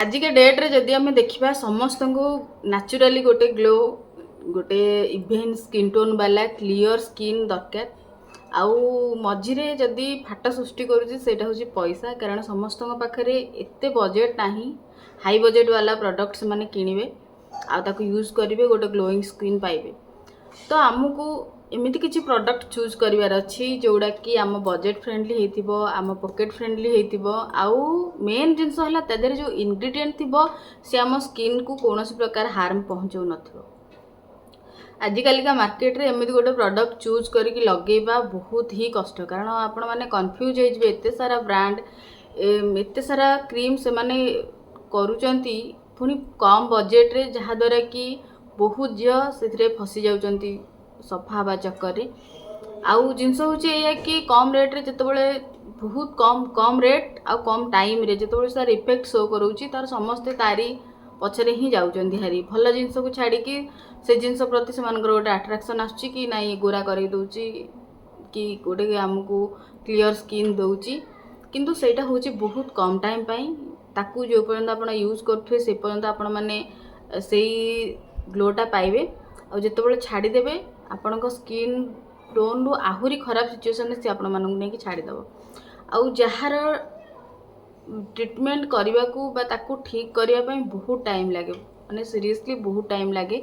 आजिका डेट्रे जदि आम देखा समस्त को नाचुराली गोटे ग्लो गोटे इभेन स्किन टोन वाला क्लीयर स्किन दरकार आउ मझिरे जदि फाट सृष्टि करुँचे सेटा हूँ पैसा कारण समस्त पाखे एते बजेट नहीं हाई बजेट वाला प्रोडक्ट से माने किनिबे आउ यूज करेंगे गोटे ग्लोइंग स्किन पाइबे। तो आमको एमती किसी प्रोडक्ट चूज करार अच्छी जोड़ा कि आम बजेट फ्रेंडली हो आम पॉकेट फ्रेंडली हो आउ मेन जिनस है तादेह जो इंग्रेडिएंट थी सी आम स्किन को कौन प्रकार हार्म पहुँचाऊ न आजिकालिका मार्केट रे एमती गोटे प्रोडक्ट चूज करके लगेबा बहुत ही कष्ट कारण आपण मैंने कन्फ्यूज हो एते सारा ब्रांड एते सारा क्रीम से माने करूचंती पुणी कम बजेट रे जहाद्वारा कि बहुत झील से फसी जाउचंती सफा हवा चक्कर आउ जिनस हूँ कि कम रेट्रे जितेबाला बहुत कम कम रेट आउ कम टाइम रे जितेबाला तार इफेक्ट शो करोची तार समस्ते तारी पछरे ही जाउचंती हारी भल जिनस को छाड़ी से जिनस प्रति से गोटे अट्राक्शन आसुची कि नाई गोरा कर दूची कि गोटे आमको क्लीयर स्किन दूची किंतु सेटा हूँ बहुत कम टाइम पाई ताकू जो पर्यंत आप यूज करुवे से पर्यंत आपण मैंने से ग्लोटा पाइबे और जितेबाला छाड़ीदेवे आपण स्किन टोन रु आहुरी खराब सिचुएसन से आपण मानक नहीं छाड़ीदेव आउ जार ट्रिटमेंट करने को ठीक करने बहुत टाइम लगे माने सीरियसली बहुत टाइम लगे।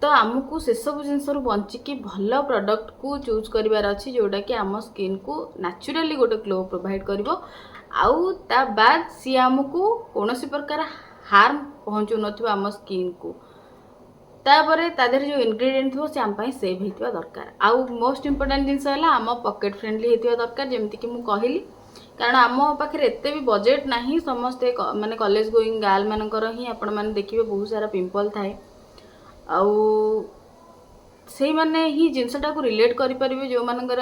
तो आमको से सब जिनस बंचिकी भल प्रोडक्ट को चूज करार अच्छी जोटा कि आम स्किन को नेचुराली गोटे ग्लो प्रोवाइड कर आउ ता बाद सी आमको कौन प्रकार हार्म पहुँचू नाम स्किन को तापर तादेह जो इंग्रेडिएंट थो से आम सेव होता दरकार आउ मोस्ट इंपोर्टेंट जिनस है आम पॉकेट फ्रेंडली होता दरकार जमती कि मुझे कहली कारण आम पाखे एते भी बजेट नहीं समस्ते माने कॉलेज गोइंग गर्ल मानकर ही आपण माने देखिबे बहुत सारा पिंपल थाए आउ से माने ही जिनसटा को रिलेट करि परिबे जो मानकर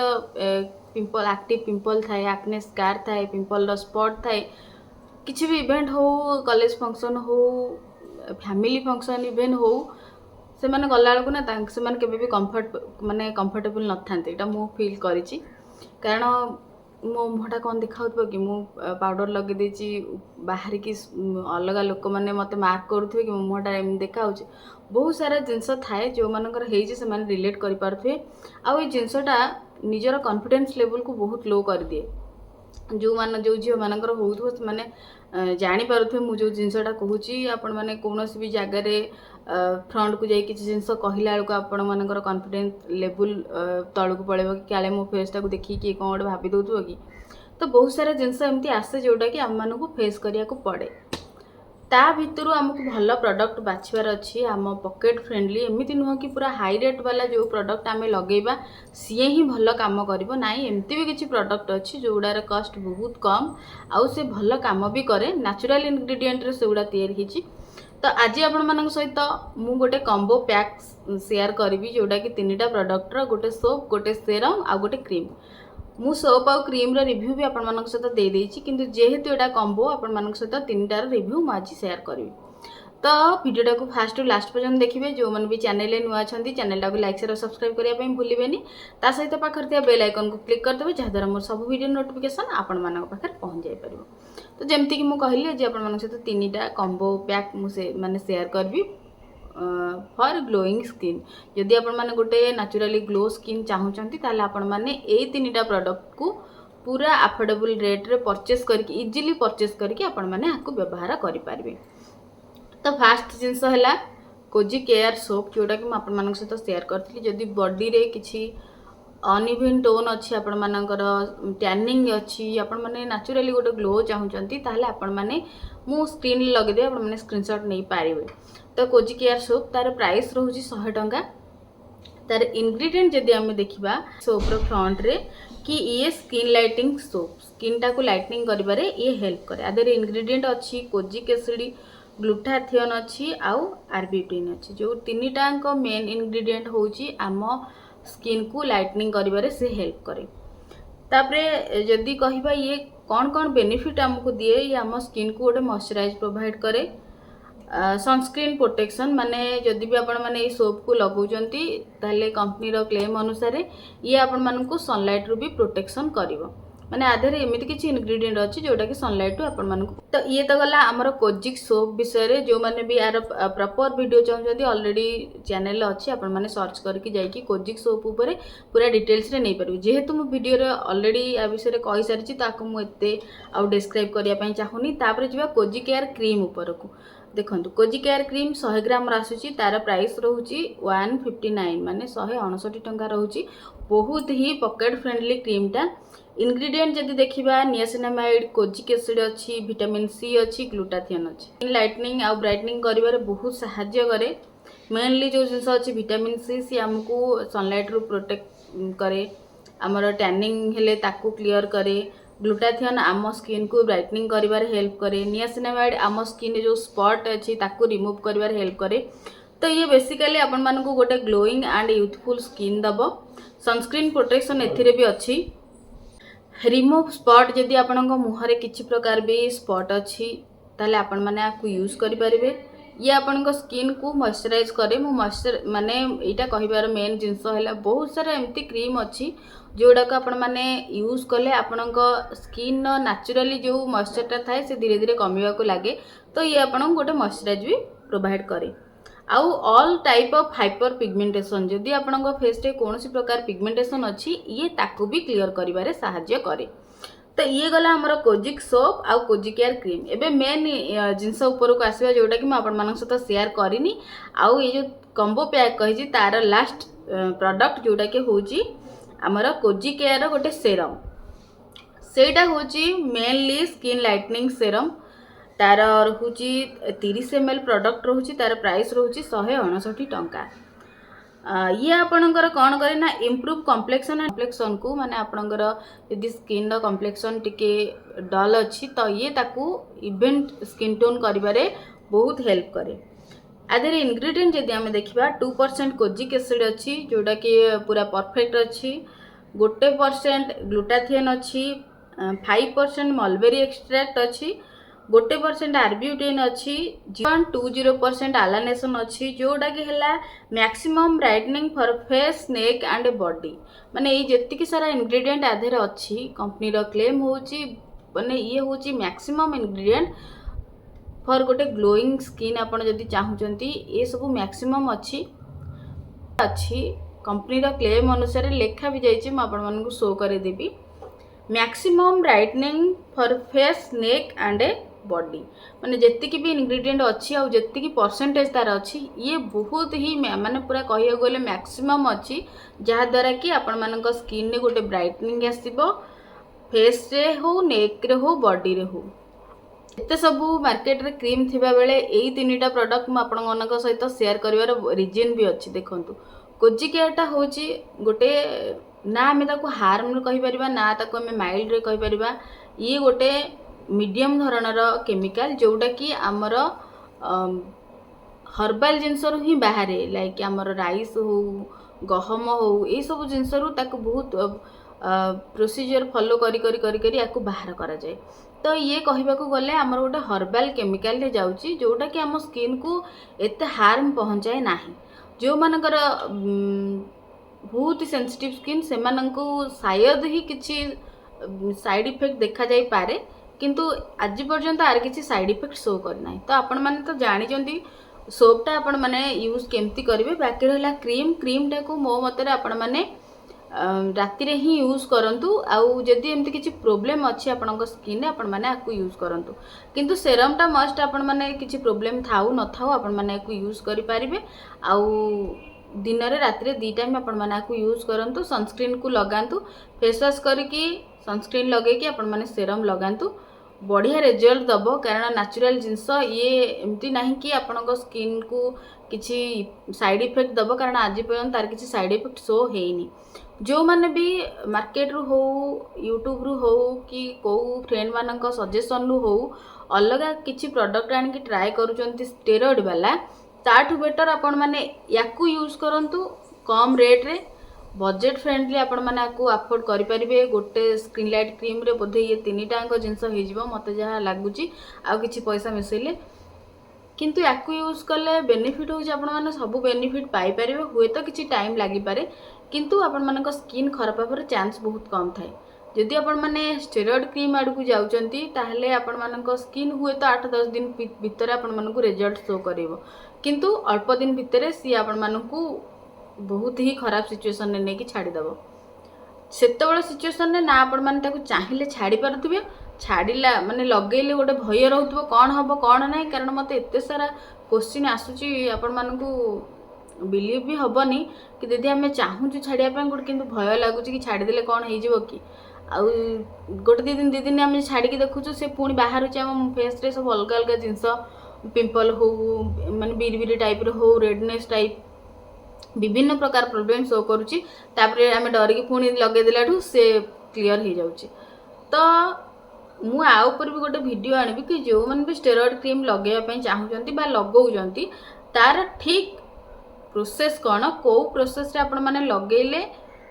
पिंपल एक्टिव पिंपल थाए एक्ने स्कार थाए पिंपल रो स्पॉट थाए किछि भी इवेंट हो कॉलेज फंक्शन हो फैमिली फंक्शन इवेंट हो से माने गला बेलू ना से माने केबे भी माने कंफर्टेबल न थांते एटा मु फील करिछि कारण मो मुहटा कौन देखा कि मु पाउडर लगे देची बाहर की अलग लोक मैंने मत मार्क करुवे कि मो मुहटा एम देखा बहुत सारा जिनस थाए जो मानकर से माने रिलेट कर पारे आउ ये जिनसटा निजर कॉन्फिडेंस लेवल को बहुत लो कर दिए जो मान जो झील मानकर हो मैंने जानी पारे मुझे जिनसटा कहूँ आपण मैंने कौन भी जगार फ्रंट को जाई किसी जिनस कहला बेलू आपण मानकर कॉन्फिडेंस लेवल तलू को पड़ेगा कि काले मो फेसटा को देखिए कौन गोटे भाभी दौथ्व कि तो बहुत सारा जिनस एमती आसे जोटा कि आम मानक फेस करिया को पड़े ता भितर आमको भल प्रोडक्ट बाछिबार अच्छी आम पॉकेट फ्रेंडली एमती नुह कि पूरा हाई रेट वाला जो प्रोडक्ट आम लगेबा सी ही भल काम करिवो नाई एमती भी किसी प्रोडक्ट अच्छी जोड़ार कस्ट बहुत कम आउ से भल काम भी करे नेचुरल इंग्रेडिएंट रे सेगुड़ा तैयारी हिची। तो आज आपण मान सहित मु गोटे कॉम्बो पैक शेयर करी जोटा कि 3टा प्रोडक्ट गोटे सोप गोटे सेरम आ गोटे क्रीम मु सोप आ क्रीम रिव्यू भी आपण मान सहित दे देछि किंतु जेहेतु एटा कॉम्बो आपण मान सहित 3टार रिव्यू मु आज शेयर करी। तो वीडियोटा को फास्ट टू लास्ट पर्यंत देखिए जो मैंने भी चैनल नुआ अच्छा चैनलटा को लाइक शेयर सब्सक्राइब करने भूलें ता सहित पाखर थिया बेल आइकन को क्लिक करदेवे जहाँद्वारा मोर सब वीडियो नोटिफिकेशन आपण मान पाखे पहुँच जापर। तो जमती कि मुझे कहली आज आपण सहित 3टा कॉम्बो पैक मुझे माने शेयर करी फॉर ग्लोइंग स्किन जदि आपण माने गोटे नेचुरली ग्लो स्किन चाहूँगी ताले आपण माने ए 3टा प्रोडक्ट को पूरा अफोर्डेबल रेट रे परचेस करके इजीली परचेस करके आपण माने आपको व्यवहार करि पारिबे। तो फास्ट जिनस है कोजी केयर सोप जोटा कि मुझे सहित शेयर करी जदि बॉडी रे किसी अनइवन टोन अच्छी आपण मानकर टैनिंग अच्छी आपण माने नेचुरली गोटे ग्लो चाहूँगी ताहले आपण माने मु स्क्रीन लगेदे आपण माने स्क्रीनशॉट नहीं पारिबे। तो कोजी केयर सोप तार प्राइस रोची 100 टंका तार इंग्रेडिएंट जदि आम देखा सोप्र फ्रंट रे कि ये स्किन लाइटिंग सोप स्किन टाको लाइटनिंग करिबारे ये हेल्प करे आदर इंग्रेडिएंट अच्छी कोजिक एसिड ग्लूटाथियन अच्छी आउ आरबीटीन अच्छी जो 3टाक मेन इंग्रेडिएंट होची आम स्किन को लाइटनिंग करिबारे से हेल्प करे। तापरे जदि कहिबा ये कौन कौन बेनिफिट आमको दिए ये आम स्किन को गोटे मॉइस्चराइज प्रोवाइड करे सनस्क्रीन प्रोटेक्शन माने जदि भी आपण माने सोप को लगाउचंती ताले कंपनी रो क्लेम अनुसार ये आपण मानन को सनलाइट रु भी प्रोटेक्शन करिवो माने आधे एमती किसी इनग्रेडिएंट अच्छी जोटा कि सनलाइट टू आपण तो ये तो गला आमर कोजिक सोप विषय जो मैंने भी यार प्रॉपर वीडियो चाहते ऑलरेडी चैनल अच्छी आपण मैंने सर्च करके जाइए कोजिक सोप उपर पूरा डिटेल्स रे नहीं पारि जेहेतु मो वीडियो रे ऑलरेडी आ विषय कहि सारी ताको मु एते आउ डिस्क्राइब करिया पई चाहुनी तापर जिबा कोजिक केयर क्रीम ऊपर को देखो कोजिक केयर क्रीम 100 ग्राम आसूची तार प्राइस रोची 159 माने 169 टंका रोची बहुत ही पॉकेट फ्रेंडली क्रीमटा इनग्रेडिएंट जदि देखिबा नियासिनामाइड कोजिक एसिड अच्छी विटामिन सी अच्छी ग्लूटाथियन अच्छी लाइटनिंग आ ब्राइटनिंग करिवारे बहुत सहाय्य करे मेनली जो जिनस अच्छी विटामिन सी हमको सनलाइट रु प्रोटेक्ट करे आमर टैनिंग हेले ताकू क्लियर करे ग्लूटाथियन आम स्किन को ब्राइटनिंग करिवारे हेल्प करे नियासिनामाइड आम स्किन जो स्पॉट अच्छी ताकू रिमूव करिवारे हेल्प करे तो ये बेसिकली आपण मानकू गोटे ग्लोइंग एंड यूथफुल स्किन दबो सनस्क्रीन प्रोटेक्शन एथिरे भी अच्छी रिमूव स्पॉट जदि आपण मुहरे किसी प्रकार भी स्पॉट अच्छी ताले आपण माने आपको यूज करि परिबे ये आपण स्किन को मॉइस्चराइज करे मु मॉइस्चर माने एटा कहिबार मेन जिंस हैला बहुत सारा एमती क्रीम अच्छी जोड़ा को आपण माने यूज कले आपण स्किन नेचुरली जो मॉइस्चरटा थाए से धीरे धीरे कमिवा को लागे तो ये आपण गोटे मॉइस्चराइज भी प्रोवाइड करे आउ all type of hyper pigmentation जदि आपण फेस रे कौन प्रकार पिगमेंटेशन अच्छी ये ताकू भी क्लियर करिवारे सहायता करे तो ये गला हमर कोजिक सोप आउ कोजिक केयर क्रीम एबे मेन जिनस ऊपर को आसीबा जोटा कि म आपण मानक सहित शेयर करिनी आउ ये जो कॉम्बो पैक कहि तार लास्ट प्रोडक्ट जोटा कि होची हमर कोजिक केयर गोटे सेरम सेटा होची मेनली स्किन लाइटनिंग सेरम तार रोची 30 ml प्रोडक्ट रोची तार प्राइस रोची 169 टंका ये आपणकर कौन करे ना इम्प्रूव कॉम्प्लेक्शन को माने आपणकर यदि स्किन रो कॉम्प्लेक्शन टिके डल अच्छी तो ये ताकू इवेंट स्किन टोन करिबारे बहुत हेल्प करे आधे इंग्रेडिएंट जदि आम देखा 2% कोजिक एसिड अच्छी जोटा कि पूरा परफेक्ट अच्छी 1% ग्लूटाथियन अच्छी 5% मलबेरी एक्सट्रैक्ट अच्छी 1% आर्ब्यूटिन अच्छी 0.20% आलानेसन अच्छी जोटा कि है maximum brightening for face neck and body माने ये जेतिकी सारा इंग्रेडिएंट आधेर अच्छी कंपनी रो क्लेम होची माने ये होची मैक्सिमम इंग्रेडिएंट फॉर गोटे ग्लोइंग स्किन आपण जदि चाहूचंती ये सब मैक्सिमम अच्छी कंपनी रो क्लेम अनुसार लेखा भी जाइए मैं आपण मानकू शो करे देबी maximum brightening for face neck and body माने जेतिकी भी इंग्रेडिएंट अच्छी आ जेतिकी परसेंटेज तार अच्छी ये बहुत ही माने पूरा कहिया गले मैक्सिमम अच्छी जहा द्वारा कि आपण मानक स्किन ने गोटे ब्राइटनिंग आसीबो फेस रे हो नेक रे हो बॉडी रे हो एते सब मार्केट रे क्रीम थिबा बेले एई तीनटा प्रोडक्ट म आपण मानक सहित शेयर करिवार रीजन भी अच्छी देखंतु कोजिक केयरटा होची गोटे ना आम ताको हार्म कहि परिबा ना ताको आम माइल्ड रे कहि परिबा ये गोटे मीडियम धरणर केमिकल जोटा कि आमर हर्बाल जिनस ही बाहर लाइक आमर राइस हो गहम हो ये सब जिनस ताको बहुत प्रोसीजर फॉलो करी करी करी करी याको बाहर करा जाए तो ये कहबा को गले आमर गोटे हर्बाल केमिकल रे जाउची जोटा कि आम स्किन को एते हार्म पहुंचाए नाही जो मानकर बहुत ही सेंसिटिव स्किन से माननको शायद ही किसी साइड इफेक्ट देखा जाई पारे किंतु आज पर्यंत आर किसी साइड इफेक्ट शो करना तो आपण माने तो जानी जंती सोपटा आपण माने यूज केमती करिवे बाकी रहला क्रीमटा को मो मतरे आपण माने राति रे ही यूज करंतु आउ जदि एमती किसी प्रोब्लेम अच्छी आपनक स्किन रे आपण माने आकु यूज करंतु किंतु सेरमटा मस्ट आपण माने किसी प्रोब्लेम थाउ न थाउ आपण माने आकु यूज करि पारिबे आउ दिन रे राति रे 2 टाइम आपण माने आकु यूज करंतु सनस्क्रीन को लगांतु फेस वॉश करके सनस्क्रीन लगे कि आपण माने सेरम लगांतु बढ़िया रिजल्ट दबो कारण नेचुरल जिनस ये एमती नहीं कि आपनक स्किन को किसी साइड इफेक्ट दबो कारण आज पर्यंत तार किसी साइड इफेक्ट शो हेनी जो माने भी मार्केट रु हो यूट्यूब रु हो कि को फ्रेंड मानक सजेशन रु हो अलग किसी प्रोडक्ट आन की ट्राई करूचंती स्टेरॉइड वाला ताठू बेटर आपण माने याकू यूज करंतु कम रेट रे बजेट फ्रेंडली आपण माने आकू अफोर्ड करि परिबे गोटे स्किन लाइट क्रीम रे बोधे ये तीनटांग जिंस हो जिवो मते जहा लागुची आ किछि पैसा मिसैले किंतु याकू यूज कले बेनिफिट हो आपण माने सब बेनिफिट पाई परिबे हुए तो किछि टाइम लागि पारे किंतु आपण मानक स्किन खराब होबार चांस बहुत कम थाए जदि आपण मैंने स्टेरॉइड क्रीम आड़ को जाउचंती ताहले आपण मानक स्किन हुए तो 8-10 दिन भितर आपण मानक रिजल्ट शो करिवो किंतु अल्प दिन भितर सी आपण मानक बहुत ही खराब सिचुएशन ने नेकी छाड़ी दबो सेतबेले सिचुएशन ना आपण माने ताको चाहिए छाड़ी पारुथिबे छाड़िला माने लगेले गोटे भय रहउथबो कौन हबो कौन नाही कारण मते एते सारा क्वेश्चन आसुची आपण मानकू बिलीव भी हबनी कि दीदी आम चाहूँ छाड़िया गोटे कि भय लगुच कि छाड़देले कौन हो कि आउ गोटे दी दिन आम छाड़ी देखुचु से पुणी बाहर आम फेस रे सब अलग अलग जिनस पिंपल हो माने बिरी टाइप हो रेडनेस टाइप विभिन्न प्रकार प्रोब्लेम शो करुच्ची तापर आम डरिकी पुणी लगेदेला से क्लीयर हो जाऊँगी तो मु आ ऊपर भी गोटे वीडियो आनिबी कि जो मैंने भी स्टेरॉइड क्रीम लगेया चाहूँगी लगाउछंती तार ठीक प्रोसेस कौन कौ प्रोसेस रे आपण माने लगेले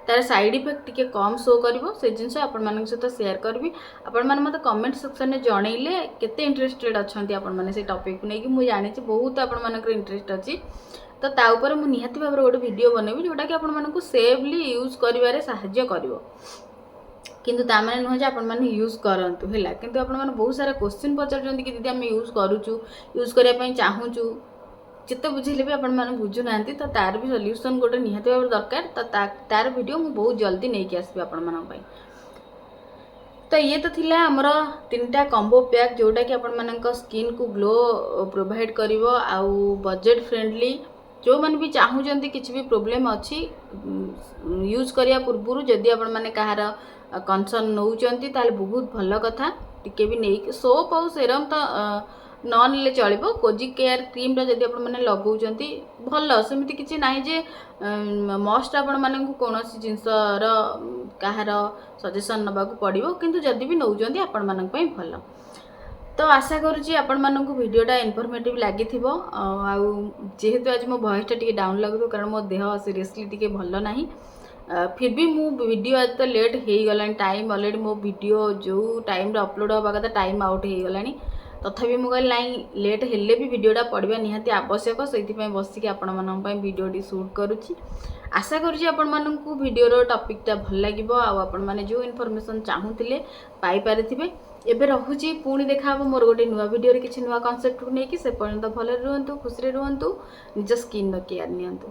तार साइड इफेक्ट टिके कम शो करिवो से जिनस आपण मानक सहित शेयर करबी आपण माने मते कमेंट सेक्शन में जणैले केते इंटरेस्टेड अछंती आपण माने से टॉपिक को नेकी मु जानि छी बहुत आपण मानक इंटरेस्ट अछि तो ता ऊपर मु निहाती भाबरे गोटे वीडियो बनेबी जोटा कि आपण मानक सेफली यूज करिवारे सहाय्य करिवो किंतु ता माने नुह जे आपण माने यूज करंतु हैला किंतु आपण माने बहुत सारा क्वेश्चन पचारजंती कि दीदी हम यूज करूचु यूज करिया पई चाहूचु जिते बुझेले भी आपण माने बुझु नांती तो तार भी सॉल्यूशन गोटे निहाती भाबरे दरकार तो तार वीडियो मु बहुत जल्दी नहीं कि आसबी आपण मानन पई तो ये तो थिला हमर तीनटा कॉम्बो पैक जोटा कि आपण मानक स्किन को ग्लो प्रोवाइड करिवो आउ बजट फ्रेंडली जो मैंने भी चाहूँगी किसी भी प्रोब्लेम अच्छी यूज करिया पूर्व जदि आपण माने कहार कंसर्न नौचंती ताले बहुत भल कथा टिके भी नहीं सोप आउ सेरम तो नन ले चलिबो कोजिक केयर क्रीम रा जदि आपण माने लगाउचंती भल सेमिति किछि नाही जे मस्ट आपण माने कोनोसी जिंस रो कहार सजेशन नबा को पड़िबो किंतु जदि भी नौचंती आपण मानन पई भल तो आशा करुँची आपण मानक वीडियोटा इनफॉर्मेटिव लगी जेहेतु आज मो वॉइसटा टिके डाउन लगो कारण मो देह सीरियसली टिके भल नाही फिर भी मु वीडियो आज तो लेट हो गला टाइम ऑलरेडी मो वीडियो जो टाइम अपलोड होगा कथा टाइम आउट हो गला तथापि मु कहली नाई लेट हेले भी वीडियोटा पढ़ा निहाती आवश्यक से बसिक आपण मानक वीडियोटी शूट करुँची आशा करुँची आपण मानक वीडियोर टॉपिकटा भल लगे आपण माने जो इनफॉरमेशन चाहूले पाई पारिथिबे एबे रहुची पुणी देखा मोर गोटे नुआ वीडियो रे किछि नुआ कांसेप्ट को नेकी से पर्यंत भले रुहंतु खुशी रुहंतु निज स्किन केयर नियंतु।